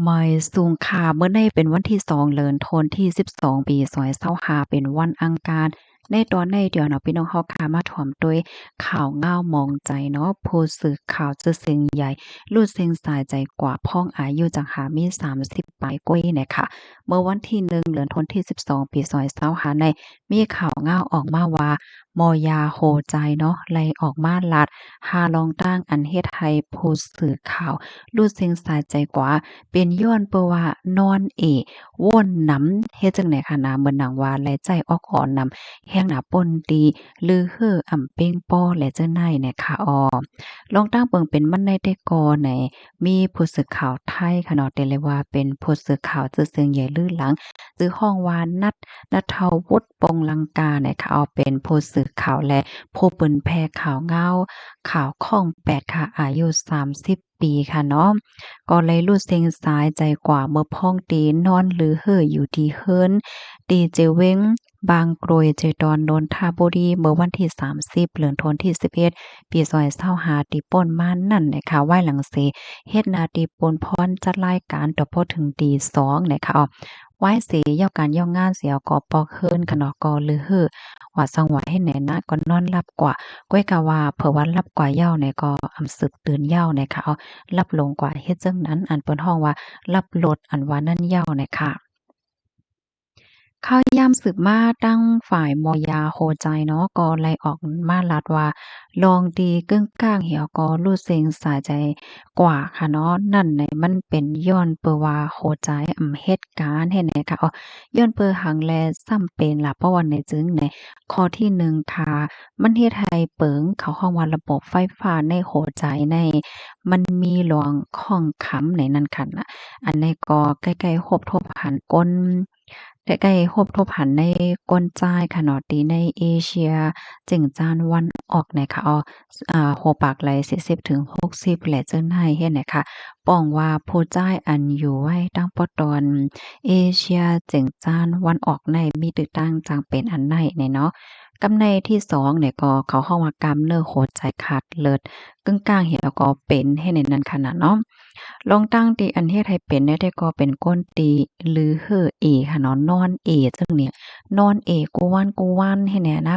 ไม่สูงค่ะเมื่อในเป็นวันที่2เดือนธันวาคมที่12ปี2025เป็นวันอังคารในตอนในเดี๋ยวเนาะพี่น้องเฮาค่ะมาถ่อมด้วยข่าวง่าวมองใจเนาะผู้สื่อข่าวชื่อเสียงใหญ่รูดเสียงสายใจกว่าพ้องอายุจังหามี30ปลายกว่าเนี่ยค่ะเมื่อวันที่1เดือนธันวาคมที่12ปี2025ในมีข่าวง่าวออกมาว่ามอยาโหใจเนาะไล่ออกมาลัดหาลองตั้งอันเฮ็ดให้ผู้สื่อข่าวรูดเสียงสายใจกว่า เป็นย้อนเปราะว่านอนว่นหนำเฮ็ดจั่งใดคะนะเหมือนหนังว่าแลใจออกอ่อนนำแฮ่งหน้าป่นดีลือเฮ่ออ่ำเป้งป้อและจั่งใดเนี่ยค่ะอ้อลองตั้งเบิ่งเป็นมันในแต่ก่อนไหนมีผู้สื่อข่าวไทยค่ะเนาะแต่เลยว่าเป็นผู้สื่อข่าวชื่อเสียงใหญ่ลือหลังชื่อฮ้องว่าณัฐวุฒิปงลังกาเนี่ยค่ะอ้อเป็นผู้สื่อข่าวและผู้เปิ้นแพร่ข่าวเงาข่าวข้อง8ค่ะอายุ30ปีค่ะเนาะ ก็เลยรู้เซ็งสายใจกว่าเมื่อพ้องตีนอนหรือเห่ออยู่ที่เฮิรนตีเจเว้งบางกรวยเจดอนนนทบุรีเมื่อวันที่30เดือนธันวาคมที่11ปี2025ที่ป่นมานั่นนะคะไหว้หลังเสเฮ็ดหน้าที่ปนพรจัดรายการต่อพอถึงตี2นะคะอ้อไหว้เสยาการย่องงานเสียก็ปอกเฮิรนค่ะเนาะก็ลือเห่อว่าสังว่าให้แหน่นะก็นอนหลับกว่าก้อยกะว่าเผื่อว่าหลับกว่าเหย้าเนี่ยก็อำสืบตื่นเหย้านะคะอ้อ ลับลงกว่าเฮ็ดจั่งนั้นอันเปิ้นฮ้องว่าลับโลดอันว่านั่นเหย้าน่ะค่ะ ข่าวยามสืบมาตั้งฝ่ายมอยาโฮใจเนาะก็ไล่ออกมาลัดว่าลองดีกึ้งก้างเหี่ยวก็รู้เซ็งสาใจกว่าค่ะเนาะนั่นน่ะมันเป็นย้อนเปอว่าโฮใจเหตุการณ์เฮ็ดไหนค่ะย้อนเปอหังแลซ้ำเป็นล่ะเพราะว่าในจึงในข้อที่1ค่ะมันเฮ็ดให้เปิงเขาฮ้องว่าระบบไฟฟ้าในโฮใจในมันมีหลวงข้องค้ำในนั้นค่ะน่ะอันนี้ก็ใกล้ๆฮบทบหันก้น ใกล้ๆฮบทบหันในก้นจ้ายค่ะเนาะตีในเอเชียจึงจานวันออกเนี่ยค่ะโฮปากไหล40ถึง60แหละเจิ้นให้เฮ็ดเนี่ยค่ะป้องว่าผู้จ้ายอันอยู่ไว้ตั้งปอตอนเอเชียจึงจานวันออกในมีตึกตั้งจังเป็นอันใดเนี่ยเนาะกำในที่2เนี่ยก็เขาฮ้องว่ากามเนิดหัวใจขาดเลิศกึ่งกลางเหี่ยวก็เป็นให้ในนั้นขนาดเนาะ ลองตั้งตีอันเฮ็ดให้เป็นได้ก็เป็นก้นตีหรือเฮ่อเอค่ะเนาะนอนเอซึ่งเนี่ยนอนเอกูวันให้แน่นะ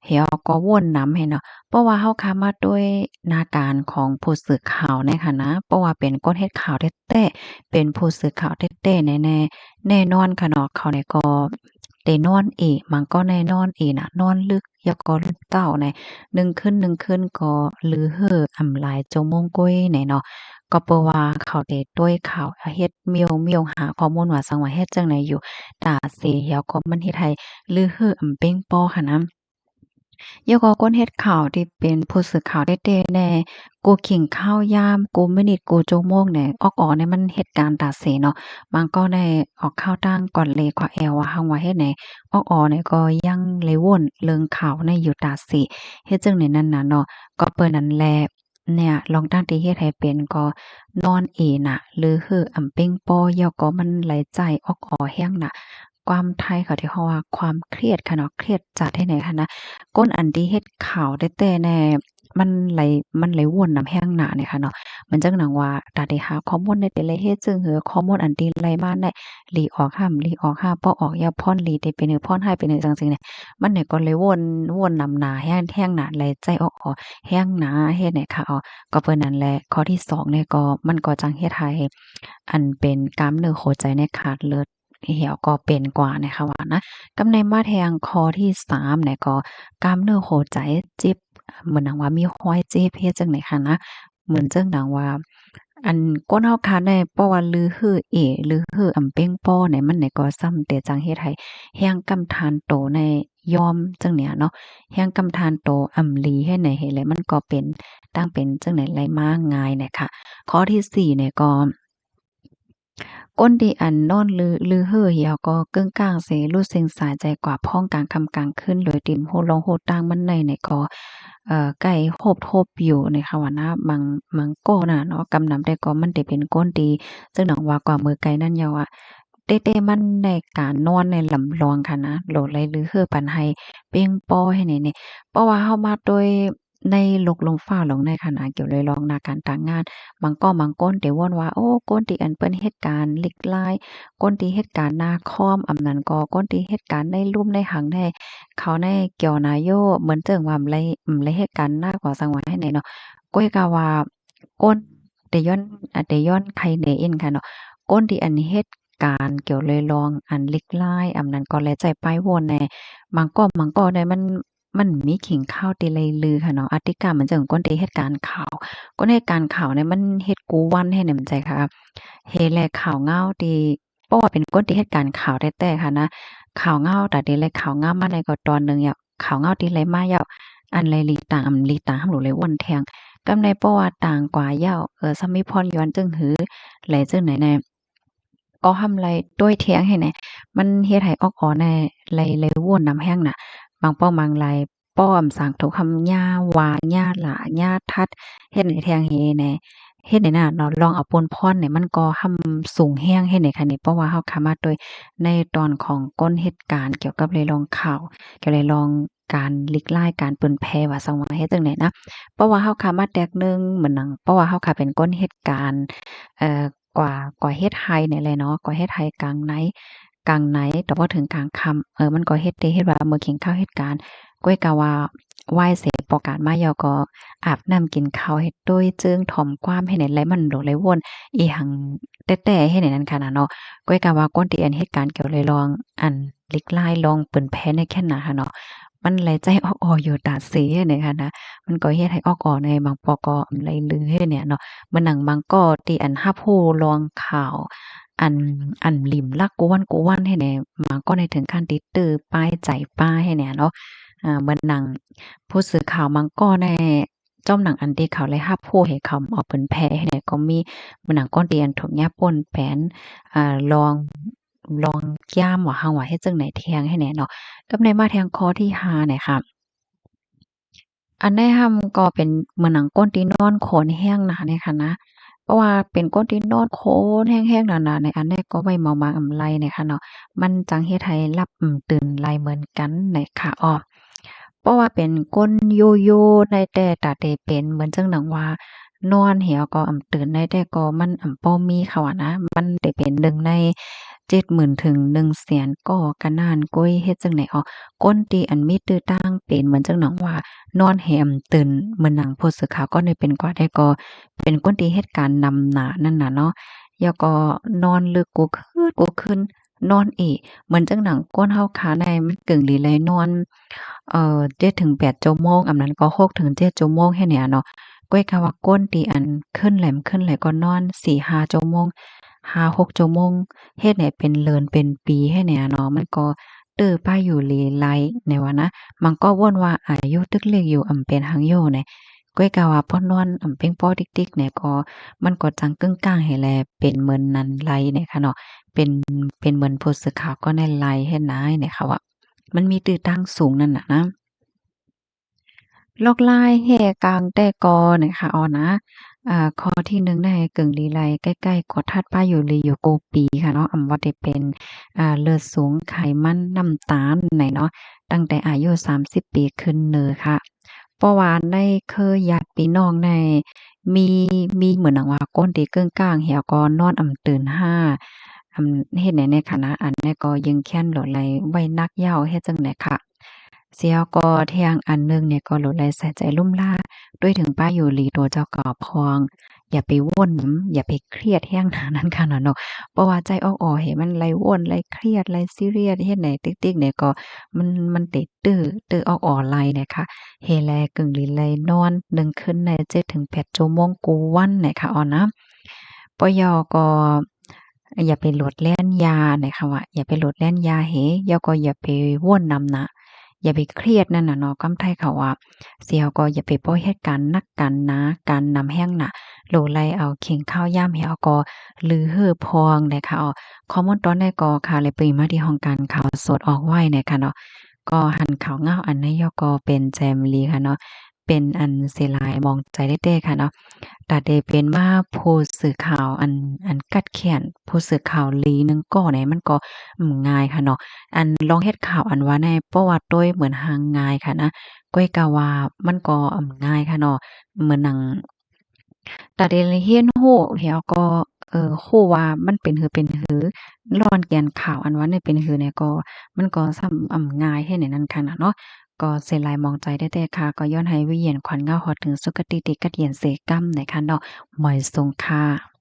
เหี่ยวก็วนนำให้เนาะเพราะว่าเฮาค้ามาด้วยหน้าการของผู้สื่อข่าวในค่ะนะเพราะว่าเป็นก้นเฮ็ดข่าวแท้ๆเป็นผู้สื่อข่าวแท้ๆแน่ๆแน่นอนค่ะเนาะเขาเนี่ยก็ได้นอนเอมันก็แน่นอนเอน่ะนอนลึกยาก็ลึกเต้าใน1 คืนก็ลือเฮ่ออำหลายชั่วโมงกว่าแหน่เนาะ ก็เปนว่าเขาได้ด้วยข่าวเฮ็ดเมียวหาข้อมูลว่าจั่งว่าเฮ็ดจั่งใดอยู่ตาเสเหี่ยวก็มันเฮ็ดให้ลือฮืออำเป่งป้อค่ะนำ ยังก็คนเฮ็ดข่าวที่เป็นผู้สื่อข่าวแท้ๆแน่กูขิงข่าวยามกูมินิตกูโจโมงเนี่ยออกออเนี่ยมันเหตุการณ์ตาเสเนาะมันก็ได้ออกข่าวตั้งก่อนเลยกว่าแอวว่าหังว่าเฮ็ดไหนออกออเนี่ยก็ยังเลยวนเรื่องข่าวในอยู่ตาเสเฮ็ดจั่งใดนั้นน่ะเนาะก็เปิ้นนั่นแหละเนี่ยลองตั้งที่เฮ็ดให้เป็นก็นอนเอน่ะหรือคืออำเป่งป้อยอก็มันไหลใจออกออแฮงน่ะความไทยเขาที่เขาว่าความเครียดค่ะเนาะเครียดจัดให้ไหนคะนะ ก้นอันที่เฮ็ดข่าวแต้ๆแน่มันไหลมันไหลวนนำแห้งหน้าเนี่ยค่ะเนาะมันจั่งหนังว่าตาได้หาข้อมูลได้แต่ละเฮ็ดจึงหือข้อมูลอันที่ไหลมาได้หลีออกห้ำหลีออกห้าบ่ออกอย่าพ่อนหลีได้เป็นหือพ่อนให้เป็นหือจั่งซี้เนี่ยมันเนี่ยก็เลยวนนำหน้าแห้งหน้าไหลใจออกออแห้งหนาเฮ็ดให้ค่ะก็เปิ้นนั่นแหละข้อที่2เนี่ยก็มันก็จั่งเฮ็ดให้อันเป็นกล้ามเนื้อหัวใจเนี่ยขาดเลือดเหี่ยวก็เป็นกว่านะคะว่านะ กำในมาแทงคอที่3เนี่ยก็กล้ามเนื้อหัวใจเจ็บเหมือนหนังว่ามีห้อยเจ็บเฮ็ดจั่งใดค่ะนะเหมือนจั่งหนังว่าอันก้นเฮาคาได้เพราะว่าลือฮือเอลือฮืออำเป้งป้อเนี่ยมันเนี่ยก็ซ้ำแต่จังเฮ็ดให้แรงกำทานโตในยอมจังเนี่ยเนาะแรงกำทานโตอำลีให้ไหนเฮ็ดแล้วมันก็เป็นตั้งเป็นจังไหนไหลมาง่ายเนี่ยค่ะข้อที่4เนี่ยก็ ก้นดีอันนอนลือเฮ่อเหี่ยวก็กึ่งกลางเสรู้เซ็งสายใจกว่าพ้องกลางค่ำกลางคืนโดยติ่มโฮลงโฮตางมันในเนี่ยก็ใกล้โฮบทบอยู่ในค่ะว่านะบางโก้น่ะเนาะกำนำได้ก็มันได้เป็นก้นดีซึ่งหนังว่ากว่ามือไกลนั่นยาวอะเต้ๆมันในการนอนในลำลองค่ะนะโหลดไหลลือเฮ่อปานให้เปียงป้อให้นี่เพราะว่าเฮามาโดย ในลกลงฟ้าลงในขณะเกี่ยวเลยลองนาการต่างงานบางก้นเดี๋ยวว่นว่าโอ้ก้นที่อันเปิ้นเหตุการณ์ลิกลายก้นที่เหตุการณ์นาคอมอำนั้นก็ก้นที่เหตุการณ์ในลุ่มในหังในเขาในเกี่ยวนายโยเหมือนเจิงว่าไรเหตุการณ์หน้ากว่าสังวาให้ไหนเนาะก้อยกาว่าก้นแต่ย้อนใครเนอินค่ะเนาะก้นที่อันเหตุการณ์เกี่ยวเลยลองอันลิกลายอำนั้นก็แลใจป้ายวนแน่บางก็เนี่ยมันมีขิงข้าวตีเลยลือค่ะเนาะอาติกามันจังก้นเตเหตุการณ์ข่าวก้นเหตุการณ์ข่าวเนี่ยมันเฮ็ดกูวันให้เนี่ยมันใจค่ะเฮแลข่าวเงาตีเพราะว่าเป็นก้นเตเหตุการณ์ข่าวแต่ค่ะนะข่าวเงาแต่เดเลยข่าวเงามาในก็ตอนหนึงเนี่ยข่าวเงาตีเลยมาแล้วอันไรลีต่างอำลีต่างหำหลูเลยวันแทงกำในเพราะว่าต่างกว่าเหย้าสมิพรย้อนจึงหือไหลจึงไหนแน่ก็ทำไรด้วยเทียงให้แน่มันเฮ็ดให้ออกอ้อแน่ไหลวนน้ำแห้งน่ะ บางป้อมบางไรป้อมสร้างทุกคำหญ้าวาหญ้าหลาหญ้าทัดเฮ็ดให้แทงเฮแหน่เฮ็ดให้น่ะเนาะลองเอาปนพรเนี่ยมันก็ทำสูงแรงเฮ็ดให้ค่ะนี่เพราะว่าเราสามารถโดยในตอนของก้นเหตุการณ์เกี่ยวกับเรื่องลองข่าวเกี่ยวเลยลองการลิกลายการเปิ้นแพร่ว่าซังว่าเฮ็ดจั่งใดนะเพราะว่าเราสามารถแตกหนึ่งเหมือนหนังเพราะว่าเราค่ะเป็นก้นเหตุการณ์เอ่อกว่าเฮ็ดไห้นี่แหละเนาะกว่าเฮ็ดไห้กลางไหนแต่พอถึงกลางค่ำมันก็เฮ็ดว่าเมื่อกินข้าวเฮ็ดการก้อยกะว่าไหว้เสร็จปอการมาแล้วก็อาบน้ำกินข้าวเฮ็ดโดยจึงถ่อมความให้ไหนไหลมันโดดไหลวนอีหังแต่ให้ไหนนั้นค่ะน่ะเนาะก้อยกะว่าก้นที่อันเหตุการณ์เกี่ยวเลยลองอันลิกลายลองเปิ้นแพ้ในแค่นั้นค่ะเนาะมันไหลใจออกอยู่ตาเสเนี่ยค่ะนะมันก็เฮ็ดให้ออกในบางปอก็ไหลลือเฮ็ดเนี่ยเนาะมันหนังบางก็ที่อันรับรู้ลองข่าว อันหลิมลักกวนให้แหน่มาก็ในถึงขั้นติดตือป้ายใจป้ายให้แหน่เนาะเหมือนหนังผู้สื่อข่าวมังก็ในจ้อมหนังอันที่เขาเลยรับรู้ให้เขาออกเป็นแพร่ให้แหน่ก็มีเหมือนหนังก้อนเตียนถูกยาป่นแปนลองย่ามว่าเฮาว่าเฮ็ดจั่งไหนแทงให้แหน่เนาะกับในมาแทงคอที่5เนี่ยค่ะ อันแนะนำก็เป็นเหมือนหนังก้นที่นอนโขนแห้งนะคะเนี่ยค่ะนะเพราะว่าเป็นก้นที่นอนโขนแห้งๆหนาๆในอันนี้ก็ไว้เมามาอำไลเนี่ยค่ะเนาะมันจังเฮ็ดให้หลับตื่นไหลเหมือนกันในค่ะอ้อเพราะว่าเป็นก้นโยโย่ในแต่ตาเตเป็นเหมือนจังหนังว่านอนเหี่ยวก็ตื่นได้แต่ก็มันบ่มีเขาอะนะมันได้เป็นหนึ่งใน70,000ถึง100,000ก็กะนานก้อยเฮ็ดจั่งใดอ้อก้นที่อันมีตื้อตั้งเป็นเหมือนจังหนังว่า นอนแหมตื่นเหมือนหนังผู้สื่อข่าวก็ได้เป็นกว่าได้ก็เป็นคนที่เหตุการณ์นำหน้านั่นน่ะเนาะแล้วก็นอนลึกกูขึ้นนอนอีกเหมือนจังหนังก้นเฮาขาในมันกึ่งหลีเลยนอน7-8ชั่วโมงอันนั้นก็6-7ชั่วโมงแค่เนี้ยเนาะก้อยกะว่าก้นที่อันขึ้นแหลมขึ้นไหลก็นอน4-5ชั่วโมง5-6ชั่วโมงเฮ็ดให้เป็นเลินเป็นปีให้เนี่ยเนาะมันก็ตื้อป้าอยู่หลีไลในว่านะ มันก็วนว่าอายุตึกเลขอยู่เป็นหังโยเนี่ยก้อยกะว่าพอนอนเป็งป้อติ๊กๆเนี่ยก็มันก็จังกึ้งก้างให้แลเป็นเหมือนนั้นไลเนี่ยค่ะเนาะเป็นเหมือนผู้สื่อข่าวก็ในไลให้นายเนี่ยค่ะว่ามันมีตื้อตั้งสูงนั่นน่ะนะ ลอกลายแห่กลางแต่กอนะคะอ๋อนะข้อที่1ได้กึ่งลีไลใกล้ๆกอทัดป้ายอยู่ลีอยู่โกปีค่ะเนาะว่าได้เป็นเลือดสูงไขมันน้ำตาลไหนเนาะตั้งแต่อายุ30ปีขึ้นเนอค่ะเพราะว่าในเคยญาติพี่น้องในมีเหมือนหนังว่าก้นตีเกิ้งก้างเหี่ยวก็นอนตื่นเฮ็ดไหนในคณะอันนี้ก็ยิงแค้นโหลดไหลไว้นักเหย้าเฮ็ดจั่งใดค่ะ เสียก็แทงอันหนึ่งเนี่ยก็ลดแรงใส่ใจลุ่มล่าด้วยถึงป้าอยู่หลีตัวเจ้าก่อพองอย่าไปว่นอย่าไปเครียดแห้งนั้น ค่ะเนาะเพราะว่าใจออกอ่อให้มันไหลว่นไหลเครียดไหลซีเรียสเฮ็ดไหนติ๊กๆเนี่ยก็มันติดตื้อออกอ่อไหลเนี่ยค่ะเฮแลกึ่งลีไหลนอน1คืนใน7-8ชั่วโมงกูวันเนี่ยค่ะอ้อนะปยก็อย่าไปโลดแล่นยานะคะว่าอย่าไปโลดแล่นยาเหยอก็อย่าไปว่นนำนะ อย่าไปเครียดนั่นน่ะเนาะกำไทเขาว่าเสี่ยวก็อย่าไปปล่อยเหตุการณ์นักกันนะการนำแห้งน่ะโลไลเอาขิงข้าวยามให้เอาก็ลือเฮ่อพองนะคะอ้อข้อมูลตอนได้ก็ค่ะเลยปริมาที่ห้องการข่าวสดออกไว้เนี่ยค่ะเนาะก็หันข่าวเงาอันนี้ยก็เป็นแจมลีค่ะเนาะ เป็นอันสิหลายมองใจได้ๆค่ะเนาะตัดได้เป็นมาผู้สื่อข่าวอันกัดแค้นผู้สื่อข่าวลีหนึ่งก็เนี่ยมันก็ง่ายค่ะเนาะอันลองเฮ็ดข่าวอันว่าในประวัติโดยเหมือนหางง่ายค่ะนะก้อยก็ว่ามันก็ง่ายค่ะเนาะเหมือนหนังตัดได้เรียนรู้แล้วก็รู้ว่ามันเป็นหือเป็นหือร้อนแก่นข่าวอันว่าเนี่ยเป็นหือเนี่ยก็มันก็ส่ำง่ายเฮ็ดให้นั้นค่ะนะเนาะ ก็เสียหลายมองใจได้แต่ค่ะก็ย้อนให้วิเวียนขวัญเงาฮอดถึงสุคติติกัดเย็นเสกัมในค่ะเนาะหมอยทรงค่ะ